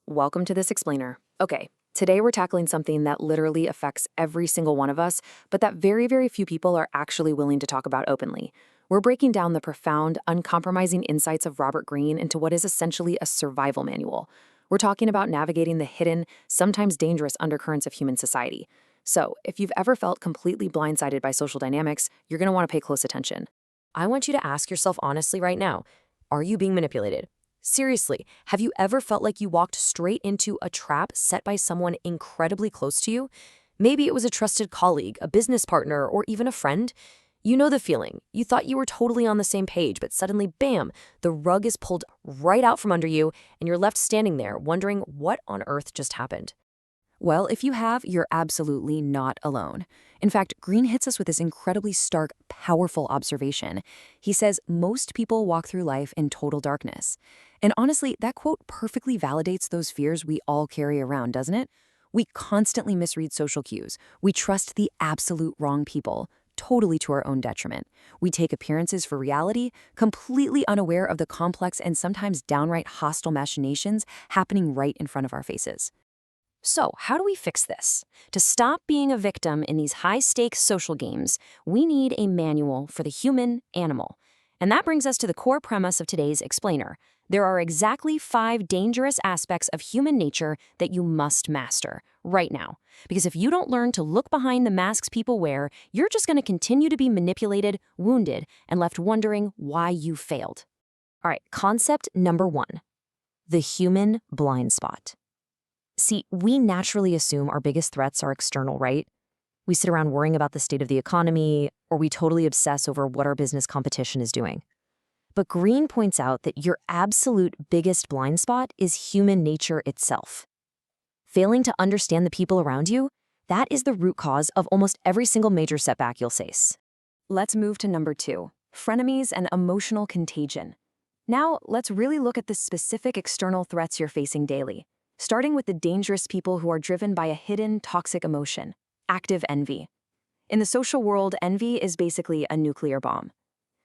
Welcome to this explainer. Okay, today we're tackling something that literally affects every single one of us, but that very few people are actually willing to talk about openly. We're breaking down the profound, uncompromising insights of Robert Greene into what is essentially a survival manual. We're talking about navigating the hidden, sometimes dangerous undercurrents of human society. So, if you've ever felt completely blindsided by social dynamics, you're going to want to pay close attention. I want you to ask yourself honestly right now, are you being manipulated? Seriously, have you ever felt like you walked straight into a trap set by someone incredibly close to you? Maybe it was a trusted colleague, a business partner, or even a friend. You know the feeling. You thought you were totally on the same page, but suddenly, bam, the rug is pulled right out from under you, and you're left standing there wondering what on earth just happened. Well, if you have, you're absolutely not alone. In fact, Greene hits us with this incredibly stark, powerful observation. He says most people walk through life in total darkness. And honestly, that quote perfectly validates those fears we all carry around, doesn't it? We constantly misread social cues. We trust the absolute wrong people, totally to our own detriment. We take appearances for reality, completely unaware of the complex and sometimes downright hostile machinations happening right in front of our faces. So, how do we fix this? To stop being a victim in these high-stakes social games, we need a manual for the human animal. And that brings us to the core premise of today's explainer. There are exactly 5 dangerous aspects of human nature that you must master right now. Because if you don't learn to look behind the masks people wear, you're just going to continue to be manipulated, wounded, and left wondering why you failed. All right, concept number 1, the human blind spot. See, we naturally assume our biggest threats are external, right? We sit around worrying about the state of the economy, or we totally obsess over what our business competition is doing. But Greene points out that your absolute biggest blind spot is human nature itself. Failing to understand the people around you, that is the root cause of almost every single major setback you'll face. Let's move to number 2, frenemies and emotional contagion. Now, let's really look at the specific external threats you're facing daily, starting with the dangerous people who are driven by a hidden, toxic emotion, active envy. In the social world, envy is basically a nuclear bomb.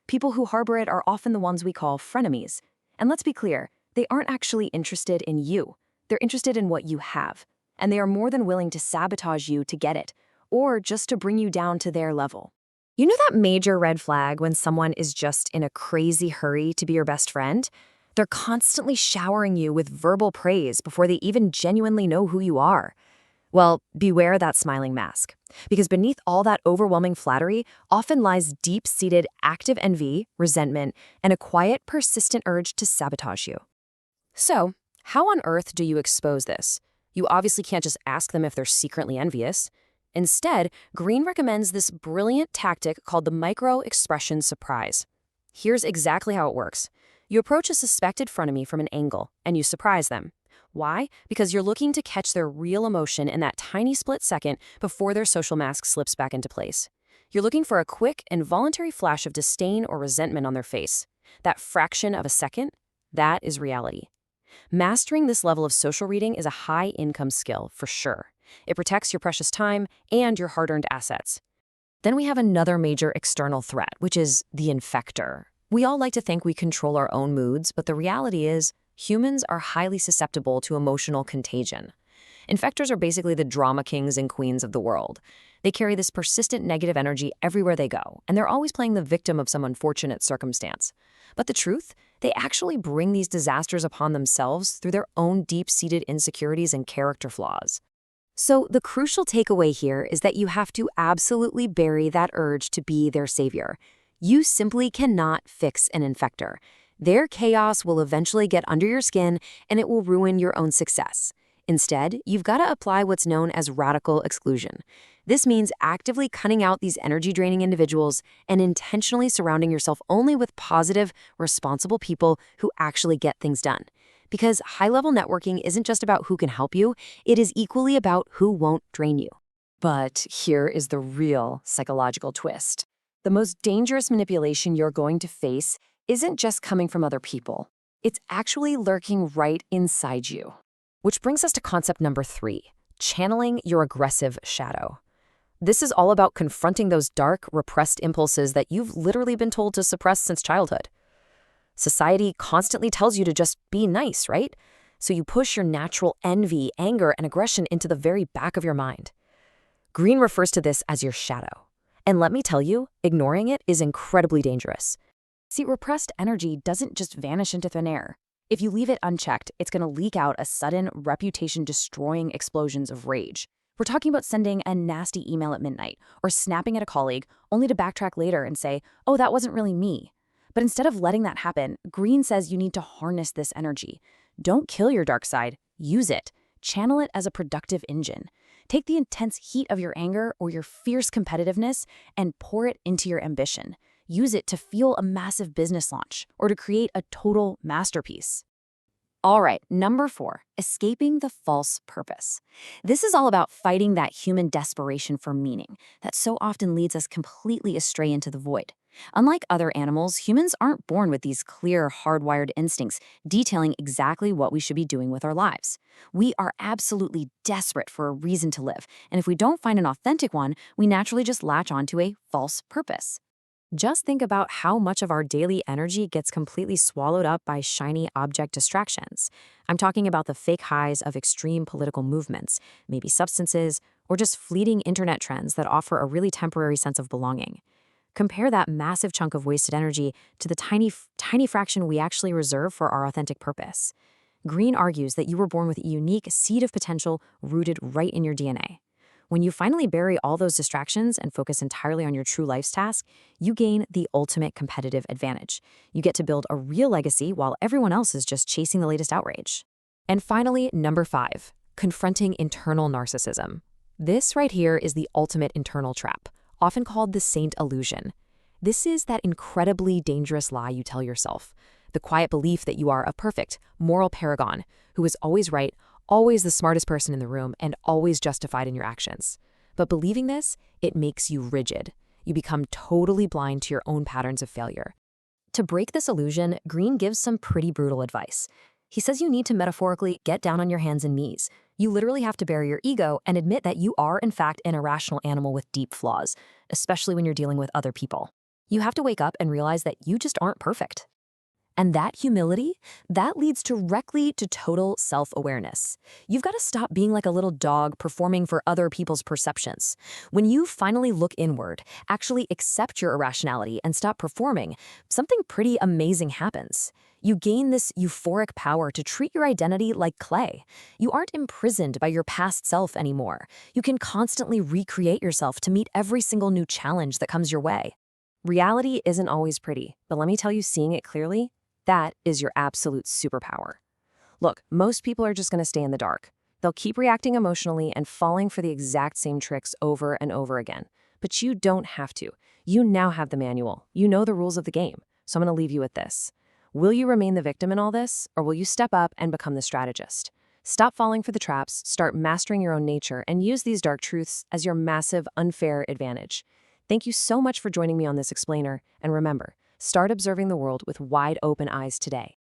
People who harbor it are often the ones we call frenemies. And let's be clear, they aren't actually interested in you. They're interested in what you have. And they are more than willing to sabotage you to get it, or just to bring you down to their level. You know that major red flag when someone is just in a crazy hurry to be your best friend? They're constantly showering you with verbal praise before they even genuinely know who you are. Well, beware that smiling mask, because beneath all that overwhelming flattery often lies deep-seated active envy, resentment, and a quiet, persistent urge to sabotage you. So, how on earth do you expose this? You obviously can't just ask them if they're secretly envious. Instead, Greene recommends this brilliant tactic called the micro-expression surprise. Here's exactly how it works. You approach a suspected frenemy from an angle, and you surprise them. Why? Because you're looking to catch their real emotion in that tiny split second before their social mask slips back into place. You're looking for a quick, involuntary flash of disdain or resentment on their face. That fraction of a second, that is reality. Mastering this level of social reading is a high-income skill, for sure. It protects your precious time and your hard-earned assets. Then we have another major external threat, which is the infector. We all like to think we control our own moods, but the reality is, humans are highly susceptible to emotional contagion. Infectors are basically the drama kings and queens of the world. They carry this persistent negative energy everywhere they go, and they're always playing the victim of some unfortunate circumstance. But the truth? They actually bring these disasters upon themselves through their own deep-seated insecurities and character flaws. So the crucial takeaway here is that you have to absolutely bury that urge to be their savior. You simply cannot fix an infector. Their chaos will eventually get under your skin, and it will ruin your own success. Instead, you've got to apply what's known as radical exclusion. This means actively cutting out these energy-draining individuals and intentionally surrounding yourself only with positive, responsible people who actually get things done. Because high-level networking isn't just about who can help you, it is equally about who won't drain you. But here is the real psychological twist. The most dangerous manipulation you're going to face isn't just coming from other people. It's actually lurking right inside you. Which brings us to concept number 3, channeling your aggressive shadow. This is all about confronting those dark, repressed impulses that you've literally been told to suppress since childhood. Society constantly tells you to just be nice, right? So you push your natural envy, anger, and aggression into the very back of your mind. Greene refers to this as your shadow. And let me tell you, ignoring it is incredibly dangerous. See, repressed energy doesn't just vanish into thin air. If you leave it unchecked, it's going to leak out a sudden, reputation-destroying explosions of rage. We're talking about sending a nasty email at midnight or snapping at a colleague only to backtrack later and say, oh, that wasn't really me. But instead of letting that happen, Greene says you need to harness this energy. Don't kill your dark side. Use it. Channel it as a productive engine. Take the intense heat of your anger or your fierce competitiveness and pour it into your ambition. Use it to fuel a massive business launch or to create a total masterpiece. All right, number 4, escaping the false purpose. This is all about fighting that human desperation for meaning that so often leads us completely astray into the void. Unlike other animals, humans aren't born with these clear, hardwired instincts detailing exactly what we should be doing with our lives. We are absolutely desperate for a reason to live, and if we don't find an authentic one, we naturally just latch onto a false purpose. Just think about how much of our daily energy gets completely swallowed up by shiny object distractions. I'm talking about the fake highs of extreme political movements, maybe substances, or just fleeting internet trends that offer a really temporary sense of belonging. Compare that massive chunk of wasted energy to the tiny fraction we actually reserve for our authentic purpose. Greene argues that you were born with a unique seed of potential rooted right in your DNA. When you finally bury all those distractions and focus entirely on your true life's task, you gain the ultimate competitive advantage. You get to build a real legacy while everyone else is just chasing the latest outrage. And finally, number 5, confronting internal narcissism. This right here is the ultimate internal trap, often called the saint illusion. This is that incredibly dangerous lie you tell yourself, the quiet belief that you are a perfect, moral paragon who is always right, always the smartest person in the room, and always justified in your actions. But believing this, it makes you rigid. You become totally blind to your own patterns of failure. To break this illusion, Greene gives some pretty brutal advice. He says you need to metaphorically get down on your hands and knees. You literally have to bury your ego and admit that you are, in fact, an irrational animal with deep flaws, especially when you're dealing with other people. You have to wake up and realize that you just aren't perfect. And that humility, that leads directly to total self-awareness. You've got to stop being like a little dog performing for other people's perceptions. When you finally look inward, actually accept your irrationality and stop performing, something pretty amazing happens. You gain this euphoric power to treat your identity like clay. You aren't imprisoned by your past self anymore. You can constantly recreate yourself to meet every single new challenge that comes your way. Reality isn't always pretty, but let me tell you, seeing it clearly, that is your absolute superpower. Look, most people are just going to stay in the dark. They'll keep reacting emotionally and falling for the exact same tricks over and over again. But you don't have to. You now have the manual. You know the rules of the game. So I'm going to leave you with this. Will you remain the victim in all this, or will you step up and become the strategist? Stop falling for the traps, start mastering your own nature, and use these dark truths as your massive, unfair advantage. Thank you so much for joining me on this explainer, and remember, start observing the world with wide open eyes today.